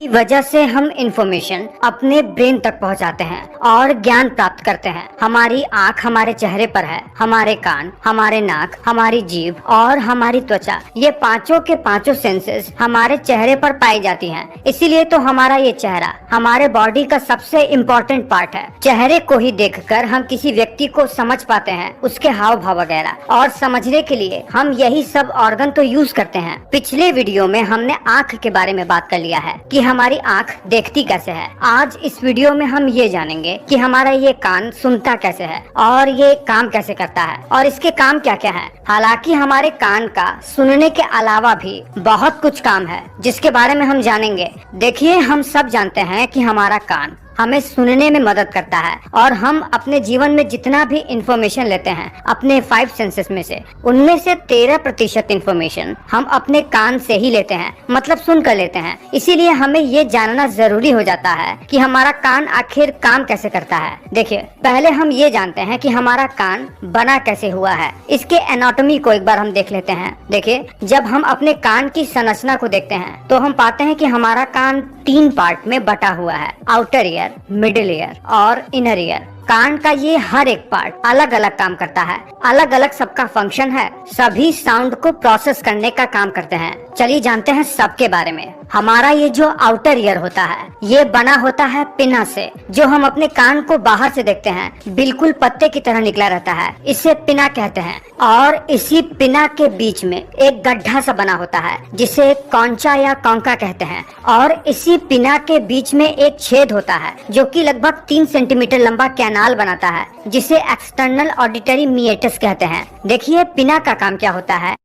की वजह से हम इंफॉर्मेशन अपने ब्रेन तक पहुंचाते हैं और ज्ञान प्राप्त करते हैं। हमारी आंख हमारे चेहरे पर है, हमारे कान, हमारे नाक, हमारी जीभ और हमारी त्वचा, ये पांचों के पांचों सेंसेस हमारे चेहरे पर पाई जाती हैं। इसीलिए तो हमारा ये चेहरा हमारे बॉडी का सबसे इम्पोर्टेंट पार्ट है। चेहरे को ही देखकर हम किसी व्यक्ति को समझ पाते हैं, उसके हाव भाव वगैरह, और समझने के लिए हम यही सब ऑर्गन तो यूज करते हैं। पिछले वीडियो में हमने आंख के बारे में बात कर लिया है कि हमारी आंख देखती कैसे है। आज इस वीडियो में हम ये जानेंगे कि हमारा ये कान सुनता कैसे है और ये काम कैसे करता है और इसके काम क्या क्या है। हालांकि हमारे कान का सुनने के अलावा भी बहुत कुछ काम है जिसके बारे में हम जानेंगे। देखिए, हम सब जानते हैं कि हमारा कान हमें सुनने में मदद करता है और हम अपने जीवन में जितना भी इंफॉर्मेशन लेते हैं अपने 5 सेंसेस में से, उनमें से 13% इंफॉर्मेशन हम अपने कान से ही लेते हैं, मतलब सुन कर लेते हैं। इसीलिए हमें ये जानना जरूरी हो जाता है कि हमारा कान आखिर काम कैसे करता है। देखिए, पहले हम ये जानते हैं कि हमारा कान बना कैसे हुआ है। इसके एनाटॉमी को एक बार हम देख लेते हैं। देखिए, जब हम अपने कान की संरचना को देखते हैं तो हम पाते हैं कि हमारा कान 3 पार्ट में बटा हुआ है, आउटर ईयर, मिडिल ईयर और इनर ईयर। कान का ये हर एक पार्ट अलग अलग काम करता है, अलग अलग सबका फंक्शन है, सभी साउंड को प्रोसेस करने का काम करते हैं। चलिए जानते हैं सबके बारे में। हमारा ये जो आउटर ईयर होता है ये बना होता है पिना से, जो हम अपने कान को बाहर से देखते हैं बिल्कुल पत्ते की तरह निकला रहता है, इसे पिना कहते हैं। और इसी पिना के बीच में एक गड्ढा सा बना होता है जिसे कौंचा या कौंका कहते हैं, और इसी पिना के बीच में एक छेद होता है जो कि लगभग 3 सेंटीमीटर लंबा कैनाल बनाता है, जिसे एक्सटर्नल ऑडिटरी मीएटस कहते हैं। देखिए, पिना का काम क्या होता है।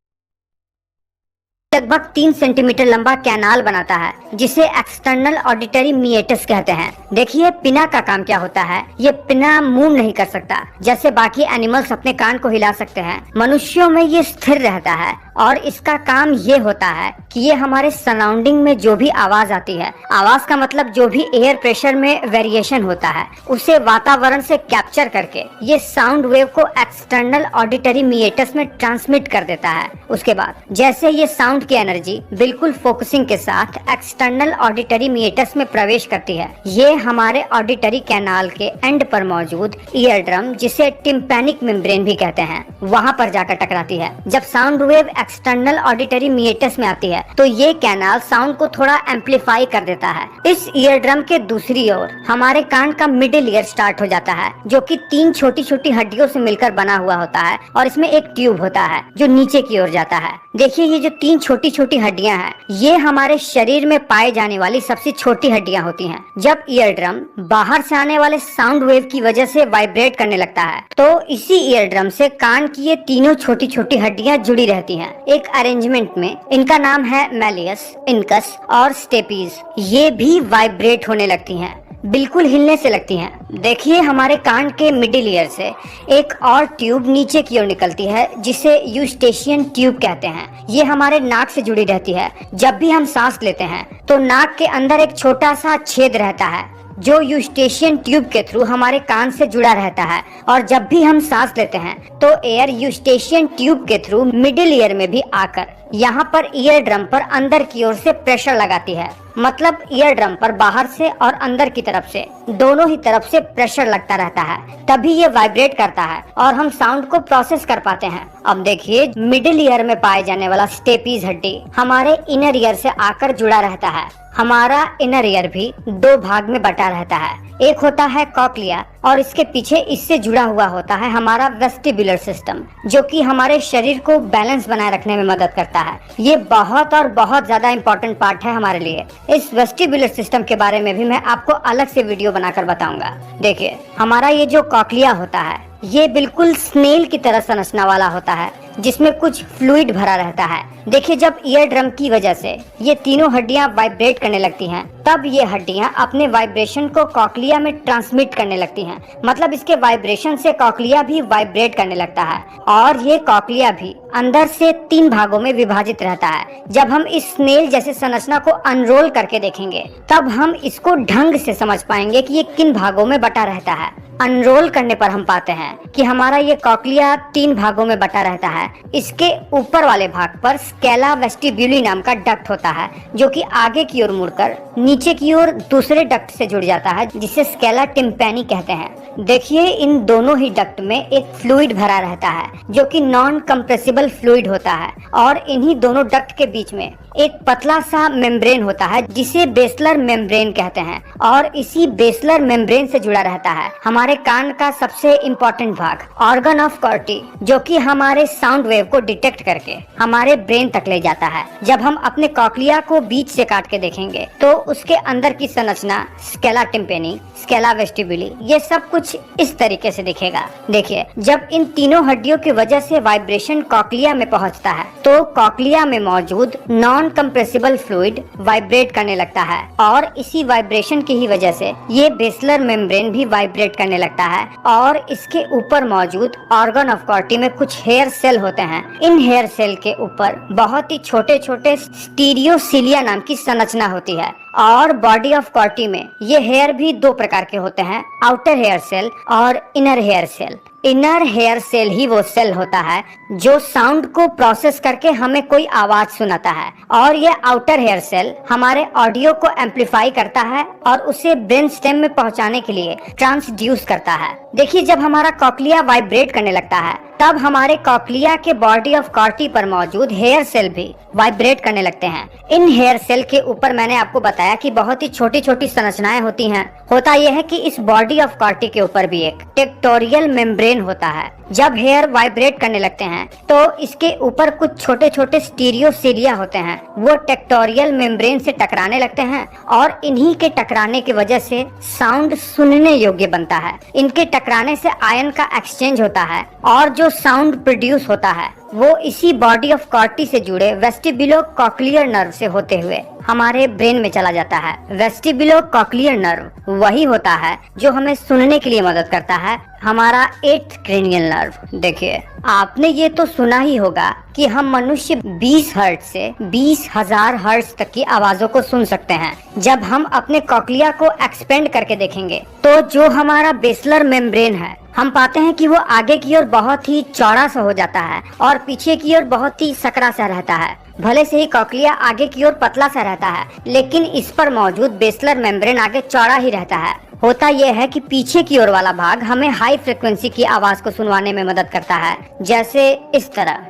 लगभग 3 सेंटीमीटर लंबा कैनाल बनाता है जिसे एक्सटर्नल ऑडिटरी मीएटस कहते हैं। देखिए, पिना का काम क्या होता है। ये पिना मूव नहीं कर सकता, जैसे बाकी एनिमल्स अपने कान को हिला सकते हैं। मनुष्यों में ये स्थिर रहता है और इसका काम ये होता है कि ये हमारे सराउंडिंग में जो भी आवाज आती है, आवाज का मतलब जो भी एयर प्रेशर में वेरिएशन होता है, उसे वातावरण से कैप्चर करके ये साउंड वेव को एक्सटर्नल ऑडिटरी मीएटस में ट्रांसमिट कर देता है। उसके बाद जैसे ये साउंड की एनर्जी बिल्कुल फोकसिंग के साथ एक्सटर्नल ऑडिटरी मीएटस में प्रवेश करती है, ये हमारे ऑडिटरी कैनाल के एंड पर मौजूद ईयर ड्रम, जिसे टिम्पैनिक मेम्ब्रेन भी कहते हैं, वहाँ पर जाकर टकराती है। जब साउंड वेव एक्सटर्नल ऑडिटरी मीएटस में आती है तो ये कैनाल साउंड को थोड़ा एम्पलीफाई कर देता है। इस ईयर ड्रम के दूसरी ओर हमारे कान का मिडिल ईयर स्टार्ट हो जाता है, जो कि 3 छोटी छोटी हड्डियों से मिलकर बना हुआ होता है, और इसमें एक ट्यूब होता है जो नीचे की ओर जाता है। देखिए, ये जो 3 छोटी छोटी हड्डियां हैं ये हमारे शरीर में पाए जाने वाली सबसे छोटी हड्डियां होती हैं। जब ईयर ड्रम बाहर से आने वाले साउंड वेव की वजह से वाइब्रेट करने लगता है तो इसी ईयर ड्रम से कान की ये तीनों छोटी छोटी हड्डियां जुड़ी रहती हैं एक अरेंजमेंट में। इनका नाम है मैलियस, इनकस और स्टेपीज। ये भी वाइब्रेट होने लगती हैं, बिल्कुल हिलने से लगती हैं। देखिए, हमारे कान के मिडिल ईयर से एक और ट्यूब नीचे की ओर निकलती है जिसे यूस्टेशियन ट्यूब कहते हैं। ये हमारे नाक से जुड़ी रहती है। जब भी हम सांस लेते हैं तो नाक के अंदर एक छोटा सा छेद रहता है जो यूस्टेशियन ट्यूब के थ्रू हमारे कान से जुड़ा रहता है, और जब भी हम सांस लेते हैं तो एयर यूस्टेशियन ट्यूब के थ्रू मिडिल ईयर में भी आकर यहाँ पर ईयर ड्रम पर अंदर की ओर से प्रेशर लगाती है। मतलब ईयर ड्रम पर बाहर से और अंदर की तरफ से दोनों ही तरफ से प्रेशर लगता रहता है, तभी ये वाइब्रेट करता है और हम साउंड को प्रोसेस कर पाते हैं। अब देखिए, मिडिल ईयर में पाए जाने वाला स्टेपीज हड्डी हमारे इनर ईयर से आकर जुड़ा रहता है। हमारा इनर ईयर भी 2 भाग में बटा रहता है। एक होता है कॉक्लिया और इसके पीछे इससे जुड़ा हुआ होता है हमारा वेस्टिबुलर सिस्टम, जो कि हमारे शरीर को बैलेंस बनाए रखने में मदद करता है। ये बहुत और बहुत ज्यादा इम्पोर्टेंट पार्ट है हमारे लिए। इस वेस्टिबुलर सिस्टम के बारे में भी मैं आपको अलग से वीडियो बनाकर बताऊंगा। देखिए, हमारा ये जो कॉक्लिया होता है ये बिल्कुल स्नेल की तरह संरचना वाला होता है जिसमें कुछ फ्लूइड भरा रहता है। देखिए, जब ईयर ड्रम की वजह से ये तीनों हड्डियां वाइब्रेट करने लगती हैं तब ये हड्डियां अपने वाइब्रेशन को कॉक्लिया में ट्रांसमिट करने लगती हैं। मतलब इसके वाइब्रेशन से कॉक्लिया भी वाइब्रेट करने लगता है, और ये कॉक्लिया भी अंदर से 3 भागों में विभाजित रहता है। जब हम इस स्नेल जैसे संरचना को अनरोल करके देखेंगे तब हम इसको ढंग से समझ पाएंगे कि ये किन भागों में बटा रहता है। अनरोल करने पर हम पाते हैं कि हमारा ये कॉक्लिया 3 भागों में बटा रहता है। इसके ऊपर वाले भाग पर स्केला वेस्टिब्यूली नाम का डक्ट होता है जो कि आगे की ओर मुड़कर नीचे नीचे की ओर दूसरे डक्ट से जुड़ जाता है जिसे स्केला टिम्पैनी कहते हैं। देखिए इन दोनों ही डक्ट में एक फ्लूइड भरा रहता है जो कि नॉन कंप्रेसिबल फ्लूइड होता है और इन्हीं दोनों डक्ट के बीच में एक पतला सा मेम्ब्रेन होता है जिसे बेसलर मेम्ब्रेन कहते हैं और इसी बेसलर मेम्ब्रेन से जुड़ा रहता है हमारे कान का सबसे इम्पोर्टेंट भाग ऑर्गन ऑफ कॉर्टी, जो कि हमारे साउंड वेव को डिटेक्ट करके हमारे ब्रेन तक ले जाता है। जब हम अपने कॉक्लिया को बीच से काट के देखेंगे तो उसके अंदर की संरचना स्केला टिम्पेनी, स्केला वेस्टिब्यूली, ये सब कुछ इस तरीके से दिखेगा। देखिए जब इन तीनों हड्डियों की वजह से वाइब्रेशन कॉक्लिया में पहुंचता है तो कॉक्लिया में मौजूद नॉन कंप्रेसिबल फ्लूइड वाइब्रेट करने लगता है और इसी वाइब्रेशन की ही वजह से ये बेसलर मेम्ब्रेन भी वाइब्रेट करने लगता है और इसके ऊपर मौजूद ऑर्गन ऑफ कॉर्टी में कुछ हेयर सेल होते हैं। इन हेयर सेल के ऊपर बहुत ही छोटे छोटे स्टीरियोसिलिया नाम की संरचना होती है और बॉडी ऑफ कॉर्टी में ये हेयर भी दो प्रकार के होते हैं, आउटर हेयर सेल और inner hair cell. Inner hair cell ही वो सेल होता है जो साउंड को प्रोसेस करके हमें कोई आवाज सुनाता है और ये आउटर हेयर सेल हमारे ऑडियो को एम्पलीफाई करता है और उसे ब्रेन स्टेम में पहुंचाने के लिए ट्रांसड्यूस करता है। देखिए जब हमारा कॉक्लिया वाइब्रेट करने लगता है तब हमारे कॉक्लिया के बॉडी ऑफ कॉर्टी पर मौजूद हेयर सेल भी वाइब्रेट करने लगते हैं। इन हेयर सेल के ऊपर मैंने आपको बताया कि बहुत ही छोटी छोटी संरचनाएं होती हैं। होता यह है कि इस बॉडी ऑफ कॉर्टी के ऊपर भी एक टेक्टोरियल मेम्ब्रेन होता है। जब हेयर वाइब्रेट करने लगते हैं तो इसके ऊपर कुछ छोटे छोटे स्टीरियोसिलिया होते हैं, वो टेक्टोरियल मेम्ब्रेन से टकराने लगते हैं और इन्हीं के टकराने की वजह से साउंड सुनने योग्य बनता है। इनके टकराने से आयन का एक्सचेंज होता है और जो साउंड प्रोड्यूस होता है वो इसी बॉडी ऑफ कॉर्टी से जुड़े वेस्टिबुलो कॉक्लियर नर्व से होते हुए हमारे ब्रेन में चला जाता है। वेस्टिबुलो कॉक्लियर नर्व वही होता है जो हमें सुनने के लिए मदद करता है, हमारा 8th क्रेनियल नर्व। देखिए आपने ये तो सुना ही होगा कि हम मनुष्य 20 हर्ट्ज से 20,000 हर्ट्ज तक की आवाजों को सुन सकते हैं। जब हम अपने कॉक्लिया को एक्सपेंड करके देखेंगे तो जो हमारा बेसलर मेम्ब्रेन है हम पाते हैं कि वो आगे की ओर बहुत ही चौड़ा सा हो जाता है और पीछे की ओर बहुत ही सकरा सा रहता है। भले से ही कॉक्लिया आगे की ओर पतला सा रहता है लेकिन इस पर मौजूद बेसलर मेम्ब्रेन आगे चौड़ा ही रहता है। होता यह है कि पीछे की ओर वाला भाग हमें हाई फ्रिक्वेंसी की आवाज को सुनवाने में मदद करता है, जैसे इस तरह।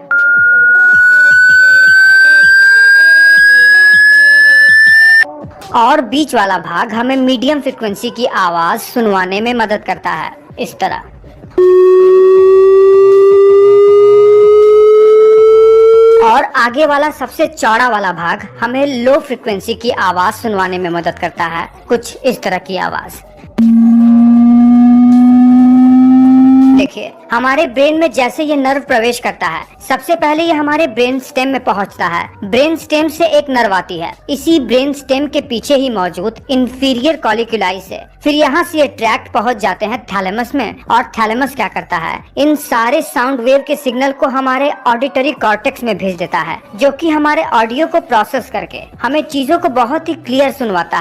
और बीच वाला भाग हमें मीडियम फ्रिक्वेंसी की आवाज सुनवाने में मदद करता है, इस तरह। और आगे वाला सबसे चौड़ा वाला भाग हमें लो फ्रिक्वेंसी की आवाज सुनवाने में मदद करता है, कुछ इस तरह की आवाज। देखिए हमारे ब्रेन में जैसे ये नर्व प्रवेश करता है सबसे पहले ये हमारे ब्रेन स्टेम में पहुंचता है। ब्रेन स्टेम से एक नर्व आती है, इसी ब्रेन स्टेम के पीछे ही मौजूद इंफीरियर कॉलिक्युलाई से। फिर यहाँ से ये ट्रैक्ट पहुंच जाते हैं थैलेमस में और थैलेमस क्या करता है, इन सारे साउंड वेव के सिग्नल को हमारे ऑडिटरी कॉर्टेक्स में भेज देता है जो कि हमारे ऑडियो को प्रोसेस करके हमें चीजों को बहुत ही क्लियर सुनवाता है।